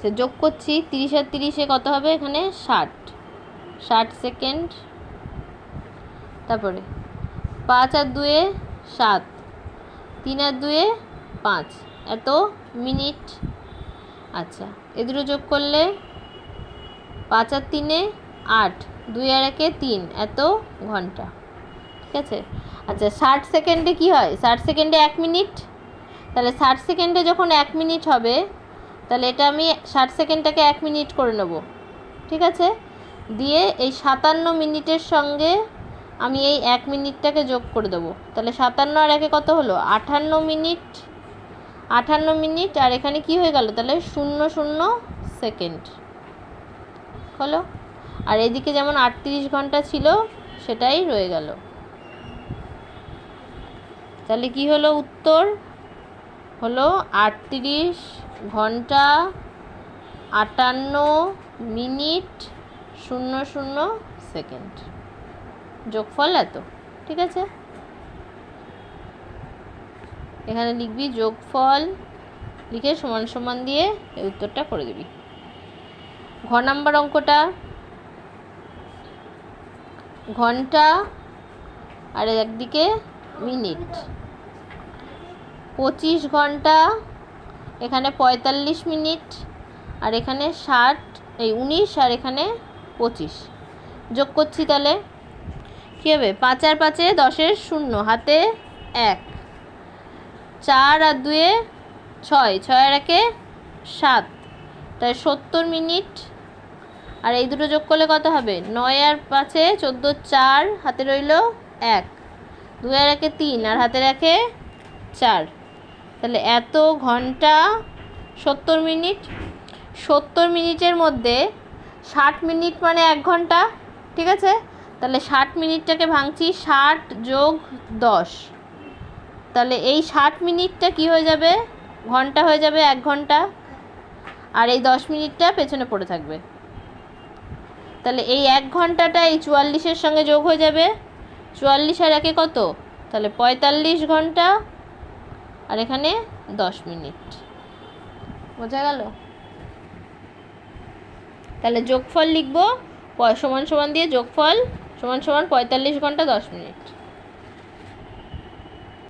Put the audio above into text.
সে যোগ করছি, 30 আর 30-এ কত হবে এখানে 60 সেকেন্ড। তারপরে 5 আর 2-এ 7, 3 আর 2-এ 5, এত মিনিট। আচ্ছা, এ দুটো যোগ করলে 5 আর 3-এ 8, 2 আর 1-এ 3, এত ঘন্টা। ঠিক আছে। আচ্ছা, 60 সেকেন্ডে কি হয়? 60 সেকেন্ডে 1 মিনিট। তাহলে 60 সেকেন্ডে যখন 1 মিনিট হবে, তাহলে এটা আমি 60 সেকেন্ডটাকে 1 মিনিট করে নেব। ঠিক আছে। দিয়ে এই 57 মিনিটের সঙ্গে আমি এই 1 মিনিটটাকে যোগ করে দেবো। তাহলে 57 আর 1-এ কত হলো? 58 মিনিট। 58 মিনিট। আর এখানে কি হয়ে গেল? তাহলে 00 সেকেন্ড হলো। আর এদিকে যেমন 38 ঘন্টা ছিল সেটাই রয়ে গেল। তাহলে কি হলো উত্তর? হলো 38 ঘন্টা 58 মিনিট 00 সেকেন্ড। যোগফল এত। ঠিক আছে, এখানে লিখবি যোগফল, লিখে সমান সমান দিয়ে এই উত্তরটা করে দিবি। ঘ নাম্বার অঙ্কটা, ঘন্টা আর একদিকে মিনিট। 25 ঘন্টা, এখানে 45 মিনিট, আর এখানে 19 আর এখানে 25 যোগ করছি। তাহলে কী হবে? 5 আর 5-এ 10-এর 0, হাতে 1, 4 আর 2-এ 6, 6 আর 1-এ 7, তাই 70 মিনিট। আর এই দুটো যোগ করলে কত হবে? 9 আর 5-এ 14, 4, হাতে রইল 1, 2 আর 1-এ 3, আর হাতের 1-এ 4, তাহলে এত ঘন্টা 70 মিনিট। 70 মিনিটের মধ্যে 60 মিনিট মানে 1 ঘন্টা। ঠিক আছে, তাহলে 60 মিনিটটাকে ভাঙছি, 60 যোগ 10, তাহলে এই 60 মিনিটটা কি হয়ে যাবে? ঘন্টা হয়ে যাবে, 1 ঘন্টা। আর এই 10 মিনিটটা পেছনে পড়ে থাকবে। তাহলে এই 1 ঘন্টাটা এই 44-এর সঙ্গে যোগ হয়ে যাবে। 44 আর 1-এ কত? তাহলে 45 ঘন্টা, আর এখানে 10 মিনিট। বোঝা গেল? তাহলে যোগফল লিখব, সমান সমান দিয়ে যোগফল সমান সমান 45 ঘন্টা 10 মিনিট।